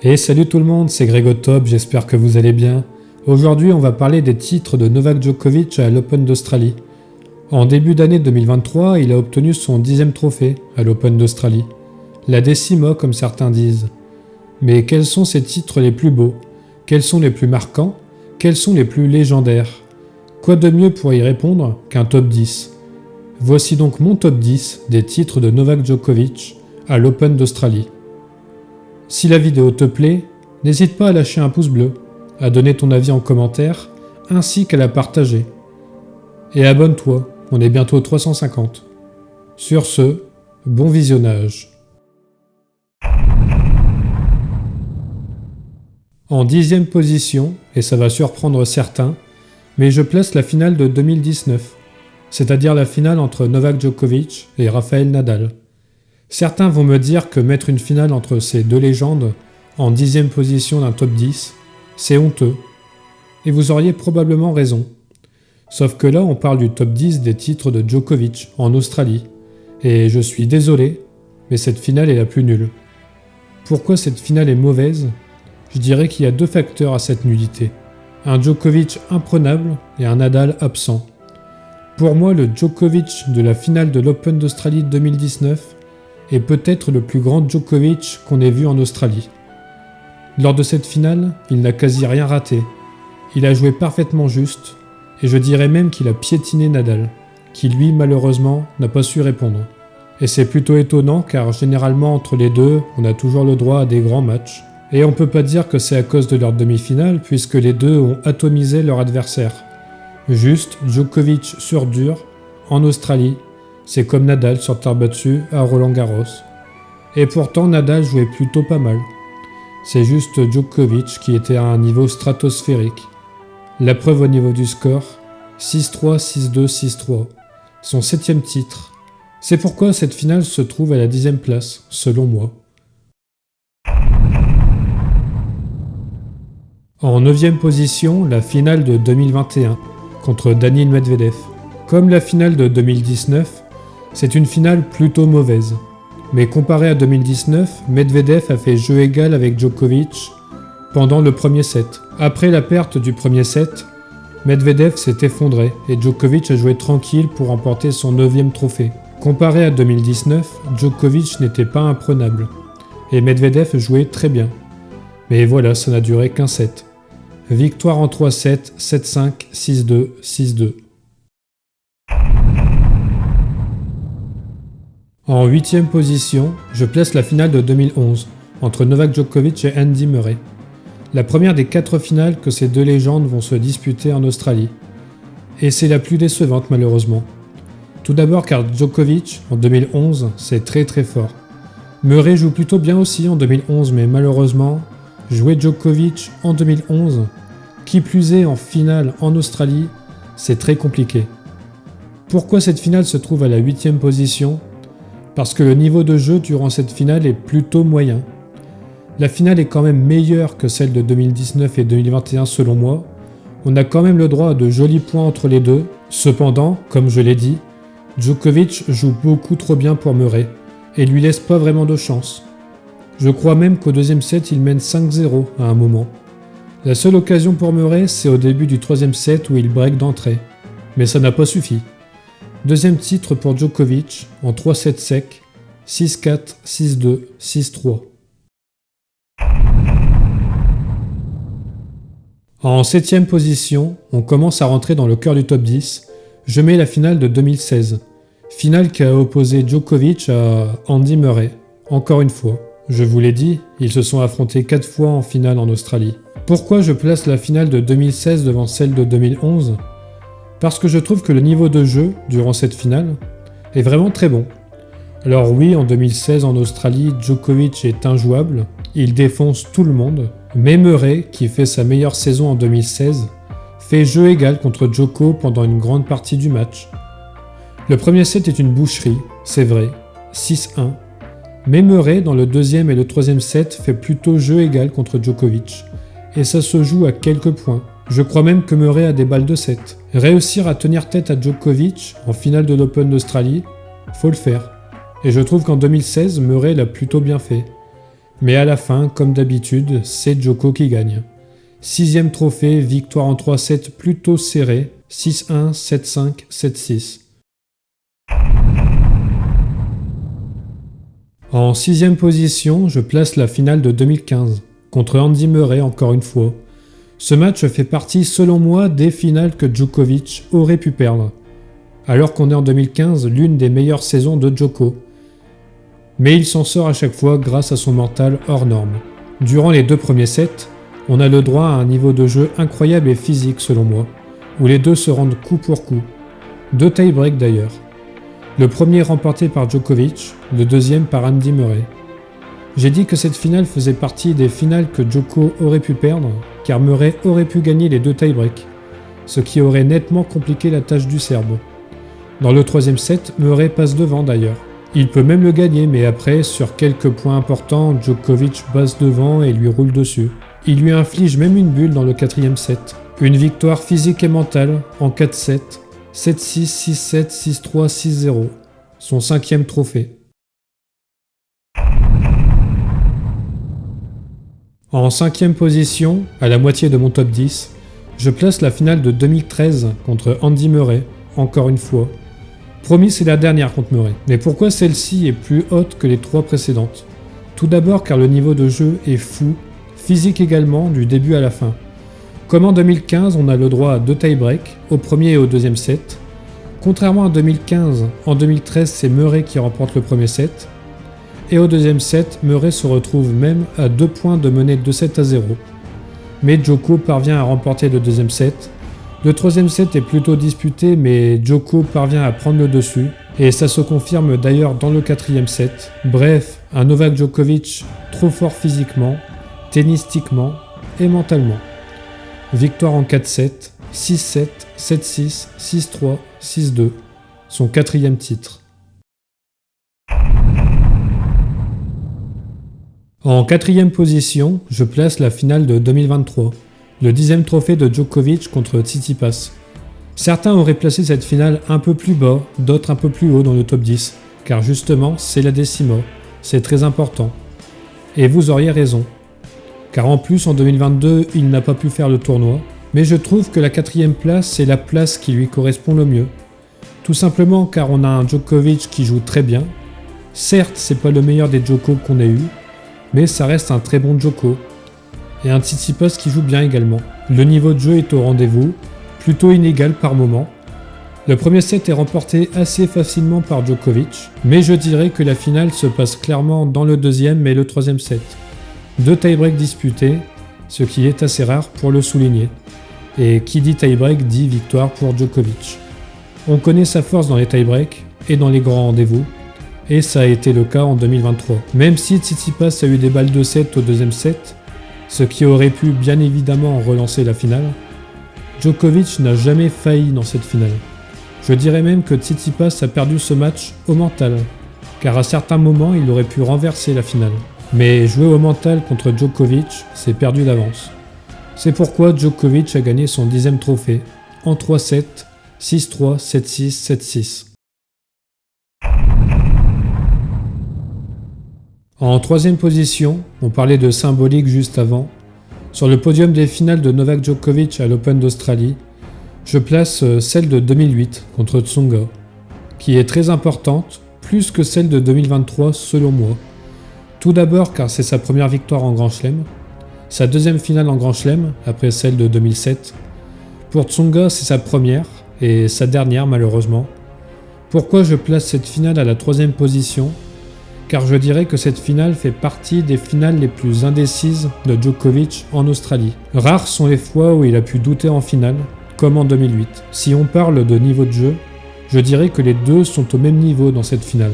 Et salut tout le monde, c'est Greg au top, j'espère que vous allez bien. Aujourd'hui, on va parler des titres de Novak Djokovic à l'Open d'Australie. En début d'année 2023, il a obtenu son 10e trophée à l'Open d'Australie. La décima, comme certains disent. Mais quels sont ses titres les plus beaux? Quels sont les plus marquants? Quels sont les plus légendaires? Quoi de mieux pour y répondre qu'un top 10? Voici donc mon top 10 des titres de Novak Djokovic à l'Open d'Australie. Si la vidéo te plaît, n'hésite pas à lâcher un pouce bleu, à donner ton avis en commentaire, ainsi qu'à la partager. Et abonne-toi, on est bientôt 350. Sur ce, bon visionnage. En 10e position, et ça va surprendre certains, mais je place la finale de 2019, c'est-à-dire la finale entre Novak Djokovic et Rafael Nadal. Certains vont me dire que mettre une finale entre ces deux légendes en 10e position d'un top 10, c'est honteux. Et vous auriez probablement raison. Sauf que là, on parle du top 10 des titres de Djokovic en Australie. Et je suis désolé, mais cette finale est la plus nulle. Pourquoi cette finale est mauvaise? Je dirais qu'il y a deux facteurs à cette nullité. Un Djokovic imprenable et un Nadal absent. Pour moi, le Djokovic de la finale de l'Open d'Australie 2019 est peut-être le plus grand Djokovic qu'on ait vu en Australie. Lors de cette finale, il n'a quasi rien raté. Il a joué parfaitement juste, et je dirais même qu'il a piétiné Nadal, qui lui, malheureusement, n'a pas su répondre. Et c'est plutôt étonnant car généralement entre les deux, on a toujours le droit à des grands matchs. Et on peut pas dire que c'est à cause de leur demi-finale, puisque les deux ont atomisé leur adversaire. Juste Djokovic sur dur, en Australie, c'est comme Nadal sur terre battue à Roland-Garros. Et pourtant Nadal jouait plutôt pas mal. C'est juste Djokovic qui était à un niveau stratosphérique. La preuve au niveau du score, 6-3, 6-2, 6-3. Son 7e titre. C'est pourquoi cette finale se trouve à la 10e place, selon moi. En 9e position, la finale de 2021, contre Daniil Medvedev. Comme la finale de 2019, c'est une finale plutôt mauvaise. Mais comparé à 2019, Medvedev a fait jeu égal avec Djokovic pendant le premier set. Après la perte du premier set, Medvedev s'est effondré et Djokovic a joué tranquille pour remporter son 9e trophée. Comparé à 2019, Djokovic n'était pas imprenable et Medvedev jouait très bien. Mais voilà, ça n'a duré qu'un set. Victoire en 3 sets, 7-5, 6-2, 6-2. En 8e position, je place la finale de 2011 entre Novak Djokovic et Andy Murray. La première des 4 finales que ces deux légendes vont se disputer en Australie. Et c'est la plus décevante malheureusement. Tout d'abord car Djokovic, en 2011, c'est très fort. Murray joue plutôt bien aussi en 2011, mais malheureusement, jouer Djokovic en 2011, qui plus est en finale en Australie, c'est très compliqué. Pourquoi cette finale se trouve à la 8e position? Parce que le niveau de jeu durant cette finale est plutôt moyen. La finale est quand même meilleure que celle de 2019 et 2021 selon moi. On a quand même le droit à de jolis points entre les deux. Cependant, comme je l'ai dit, Djokovic joue beaucoup trop bien pour Murray et lui laisse pas vraiment de chance. Je crois même qu'au deuxième set, il mène 5-0 à un moment. La seule occasion pour Murray, c'est au début du 3e set où il break d'entrée. Mais ça n'a pas suffi. Deuxième titre pour Djokovic en 3 sets secs, 6-4, 6-2, 6-3. En 7e position, on commence à rentrer dans le cœur du top 10. Je mets la finale de 2016. Finale qui a opposé Djokovic à Andy Murray. Encore une fois. Je vous l'ai dit, ils se sont affrontés 4 fois en finale en Australie. Pourquoi je place la finale de 2016 devant celle de 2011 ? Parce que je trouve que le niveau de jeu, durant cette finale, est vraiment très bon. Alors oui, en 2016 en Australie, Djokovic est injouable, il défonce tout le monde, mais Murray, qui fait sa meilleure saison en 2016, fait jeu égal contre Djoko pendant une grande partie du match. Le premier set est une boucherie, c'est vrai, 6-1, mais Murray, dans le 2e et le 3e set, fait plutôt jeu égal contre Djokovic, et ça se joue à quelques points. Je crois même que Murray a des balles de 7. Réussir à tenir tête à Djokovic en finale de l'Open d'Australie, faut le faire. Et je trouve qu'en 2016, Murray l'a plutôt bien fait. Mais à la fin, comme d'habitude, c'est Djoko qui gagne. 6e trophée, victoire en 3-7 plutôt serrée, 6-1, 7-5, 7-6. En 6e position, je place la finale de 2015, contre Andy Murray encore une fois. Ce match fait partie, selon moi, des finales que Djokovic aurait pu perdre, alors qu'on est en 2015, l'une des meilleures saisons de Djoko. Mais il s'en sort à chaque fois grâce à son mental hors norme. Durant les 2 premiers sets, on a le droit à un niveau de jeu incroyable et physique selon moi, où les deux se rendent coup pour coup. 2 tie-breaks d'ailleurs. Le premier remporté par Djokovic, le deuxième par Andy Murray. J'ai dit que cette finale faisait partie des finales que Djoko aurait pu perdre, car Murray aurait pu gagner les 2 tie-breaks, ce qui aurait nettement compliqué la tâche du Serbe. Dans le 3e set, Murray passe devant d'ailleurs. Il peut même le gagner, mais après, sur quelques points importants, Djokovic passe devant et lui roule dessus. Il lui inflige même une bulle dans le 4e set. Une victoire physique et mentale en 4-7, 7-6, 6-7, 6-3, 6-0. Son 5e trophée. En 5e position, à la moitié de mon top 10, je place la finale de 2013 contre Andy Murray, encore une fois. Promis, c'est la dernière contre Murray. Mais pourquoi celle-ci est plus haute que les 3 précédentes? Tout d'abord car le niveau de jeu est fou, physique également, du début à la fin. Comme en 2015, on a le droit à 2 tie-breaks, au premier et au deuxième set. Contrairement à 2015, en 2013, c'est Murray qui remporte le premier set. Et au deuxième set, Murray se retrouve même à 2 points de mener 2-7-0. Mais Djoko parvient à remporter le deuxième set. Le troisième set est plutôt disputé, mais Djoko parvient à prendre le dessus. Et ça se confirme d'ailleurs dans le 4e set. Bref, un Novak Djokovic trop fort physiquement, tennistiquement et mentalement. Victoire en 4-7, 6-7, 7-6, 6-3, 6-2, son 4e titre. En 4e position, je place la finale de 2023, le 10e trophée de Djokovic contre Tsitsipas. Certains auraient placé cette finale un peu plus bas, d'autres un peu plus haut dans le top 10, car justement c'est la décima, c'est très important. Et vous auriez raison. Car en plus en 2022, il n'a pas pu faire le tournoi, mais je trouve que la 4e place, c'est la place qui lui correspond le mieux. Tout simplement car on a un Djokovic qui joue très bien. Certes, c'est pas le meilleur des Djoko qu'on ait eu, mais ça reste un très bon Djoko. Et un Tsitsipas qui joue bien également. Le niveau de jeu est au rendez-vous, plutôt inégal par moment. Le premier set est remporté assez facilement par Djokovic, mais je dirais que la finale se passe clairement dans le 2e et le 3e set. 2 tie-breaks disputés, ce qui est assez rare pour le souligner. Et qui dit tie-break dit victoire pour Djokovic. On connaît sa force dans les tie-breaks et dans les grands rendez-vous, et ça a été le cas en 2023. Même si Tsitsipas a eu des balles de 7 au 2e set, ce qui aurait pu bien évidemment relancer la finale, Djokovic n'a jamais failli dans cette finale. Je dirais même que Tsitsipas a perdu ce match au mental, car à certains moments il aurait pu renverser la finale. Mais jouer au mental contre Djokovic, c'est perdu d'avance. C'est pourquoi Djokovic a gagné son 10e trophée, en 3-7, 6-3, 7-6, 7-6. En 3e position, on parlait de symbolique juste avant, sur le podium des finales de Novak Djokovic à l'Open d'Australie, je place celle de 2008 contre Tsonga, qui est très importante, plus que celle de 2023 selon moi. Tout d'abord car c'est sa première victoire en Grand Chelem, sa 2e finale en Grand Chelem après celle de 2007. Pour Tsonga, c'est sa première et sa dernière malheureusement. Pourquoi je place cette finale à la 3e position? Car je dirais que cette finale fait partie des finales les plus indécises de Djokovic en Australie. Rares sont les fois où il a pu douter en finale, comme en 2008. Si on parle de niveau de jeu, je dirais que les deux sont au même niveau dans cette finale.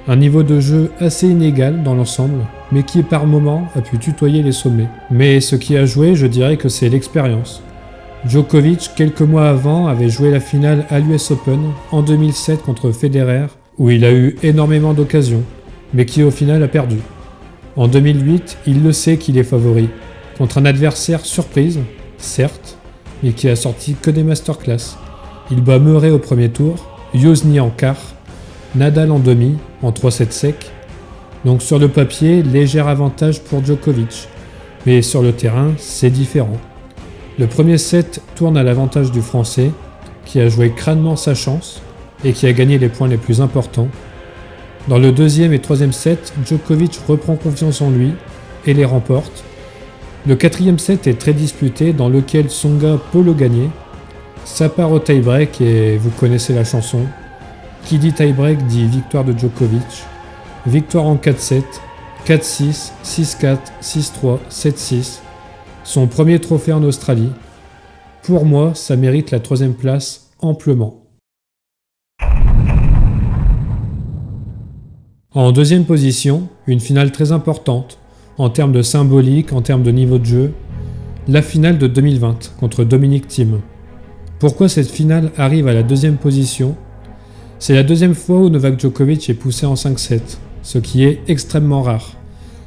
Un niveau de jeu assez inégal dans l'ensemble, mais qui par moments a pu tutoyer les sommets. Mais ce qui a joué, je dirais que c'est l'expérience. Djokovic, quelques mois avant, avait joué la finale à l'US Open en 2007 contre Federer, où il a eu énormément d'occasions, mais qui au final a perdu. En 2008, il le sait qu'il est favori, contre un adversaire surprise, certes, mais qui a sorti que des masterclass. Il bat Murray au premier tour, Youzhny en quart, Nadal en demi, en 3-7 sec, Donc sur le papier, léger avantage pour Djokovic. Mais sur le terrain, c'est différent. Le premier set tourne à l'avantage du Français, qui a joué crânement sa chance et qui a gagné les points les plus importants. Dans le deuxième et troisième set, Djokovic reprend confiance en lui et les remporte. Le quatrième set est très disputé, dans lequel Tsonga peut le gagner. Ça part au tie-break et vous connaissez la chanson. Qui dit tie-break dit victoire de Djokovic. Victoire en 4-7, 4-6, 6-4, 6-3, 7-6. Son premier trophée en Australie. Pour moi, ça mérite la troisième place amplement. En deuxième position, une finale très importante, en termes de symbolique, en termes de niveau de jeu, la finale de 2020 contre Dominic Thiem. Pourquoi cette finale arrive à la deuxième position ? C'est la deuxième fois où Novak Djokovic est poussé en 5-7, ce qui est extrêmement rare.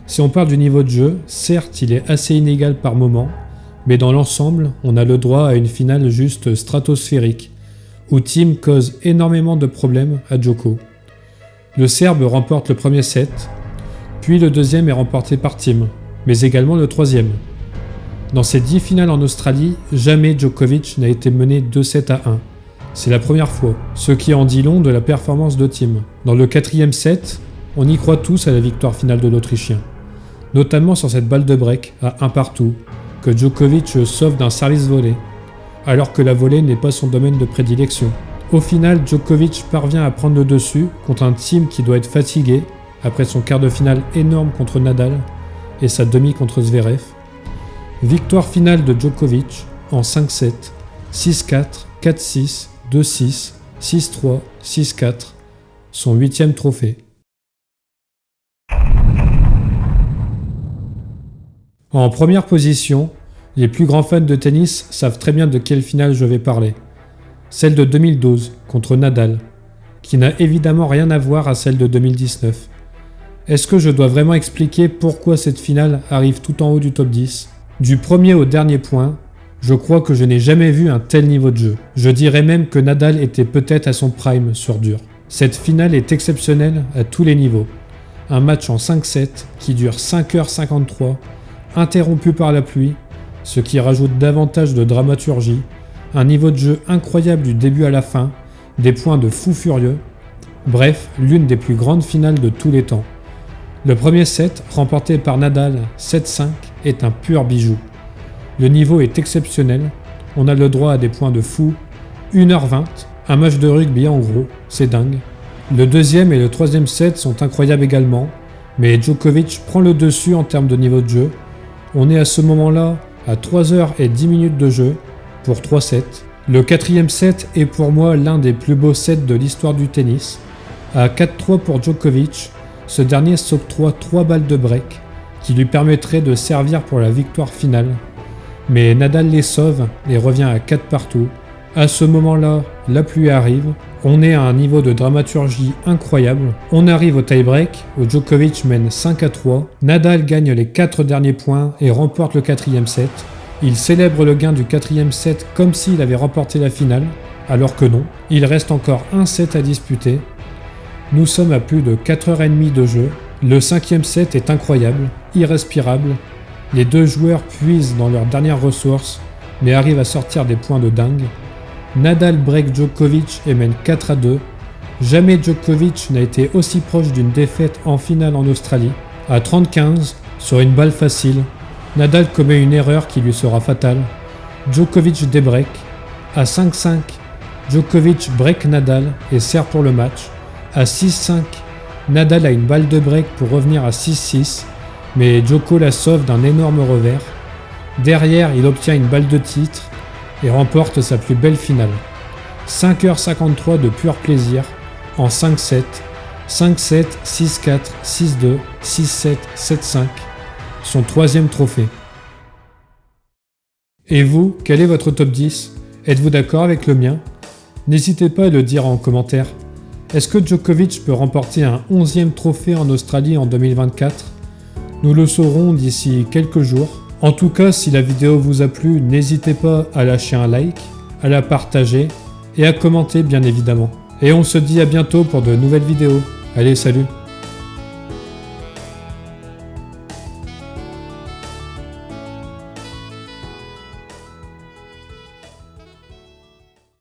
Si on parle du niveau de jeu, certes il est assez inégal par moment, mais dans l'ensemble, on a le droit à une finale juste stratosphérique, où Thiem cause énormément de problèmes à Djoko. Le Serbe remporte le premier set, puis le deuxième est remporté par Thiem, mais également le troisième. Dans ces 10 finales en Australie, jamais Djokovic n'a été mené 2-7-1. C'est la première fois, ce qui en dit long de la performance de Thiem. Dans le quatrième set, on y croit tous à la victoire finale de l'Autrichien, notamment sur cette balle de break à 1 partout, que Djokovic sauve d'un service volé, alors que la volée n'est pas son domaine de prédilection. Au final, Djokovic parvient à prendre le dessus contre un Thiem qui doit être fatigué après son quart de finale énorme contre Nadal et sa demi contre Zverev. Victoire finale de Djokovic en 5-7, 6-4, 4-6, 2-6, 6-3, 6-4, son 8e trophée. En première position, les plus grands fans de tennis savent très bien de quelle finale je vais parler. Celle de 2012 contre Nadal, qui n'a évidemment rien à voir à celle de 2019. Est-ce que je dois vraiment expliquer pourquoi cette finale arrive tout en haut du top 10 ? Du premier au dernier point, je crois que je n'ai jamais vu un tel niveau de jeu. Je dirais même que Nadal était peut-être à son prime sur dur. Cette finale est exceptionnelle à tous les niveaux. Un match en 5-7 qui dure 5h53, interrompu par la pluie, ce qui rajoute davantage de dramaturgie. Un niveau de jeu incroyable du début à la fin, des points de fou furieux. Bref, l'une des plus grandes finales de tous les temps. Le premier set, remporté par Nadal 7-5, est un pur bijou. Le niveau est exceptionnel, on a le droit à des points de fou. 1h20, un match de rugby en gros, c'est dingue. Le deuxième et le troisième set sont incroyables également, mais Djokovic prend le dessus en termes de niveau de jeu. On est à ce moment-là à 3h10 de jeu, pour 3 sets. Le quatrième set est pour moi l'un des plus beaux sets de l'histoire du tennis. À 4-3 pour Djokovic, ce dernier s'octroie 3 balles de break qui lui permettraient de servir pour la victoire finale. Mais Nadal les sauve et revient à 4 partout. À ce moment-là, la pluie arrive. On est à un niveau de dramaturgie incroyable. On arrive au tie-break où Djokovic mène 5-3. Nadal gagne les 4 derniers points et remporte le quatrième set. Il célèbre le gain du quatrième set comme s'il avait remporté la finale, alors que non, il reste encore un set à disputer. Nous sommes à plus de 4h30 de jeu. Le cinquième set est incroyable, irrespirable. Les deux joueurs puisent dans leurs dernières ressources, mais arrivent à sortir des points de dingue. Nadal break Djokovic et mène 4-2. Jamais Djokovic n'a été aussi proche d'une défaite en finale en Australie. À 30-15, sur une balle facile, Nadal commet une erreur qui lui sera fatale. Djokovic débreak. À 5-5, Djokovic break Nadal et sert pour le match. À 6-5, Nadal a une balle de break pour revenir à 6-6, mais Djoko la sauve d'un énorme revers. Derrière, il obtient une balle de titre et remporte sa plus belle finale. 5h53 de pur plaisir en 5-7, 5-7, 6-4, 6-2, 6-7, 7-5. Son 3e trophée. Et vous, quel est votre top 10 ? Êtes-vous d'accord avec le mien ? N'hésitez pas à le dire en commentaire. Est-ce que Djokovic peut remporter un 11e trophée en Australie en 2024 ? Nous le saurons d'ici quelques jours. En tout cas, si la vidéo vous a plu, n'hésitez pas à lâcher un like, à la partager et à commenter bien évidemment. Et on se dit à bientôt pour de nouvelles vidéos. Allez, salut!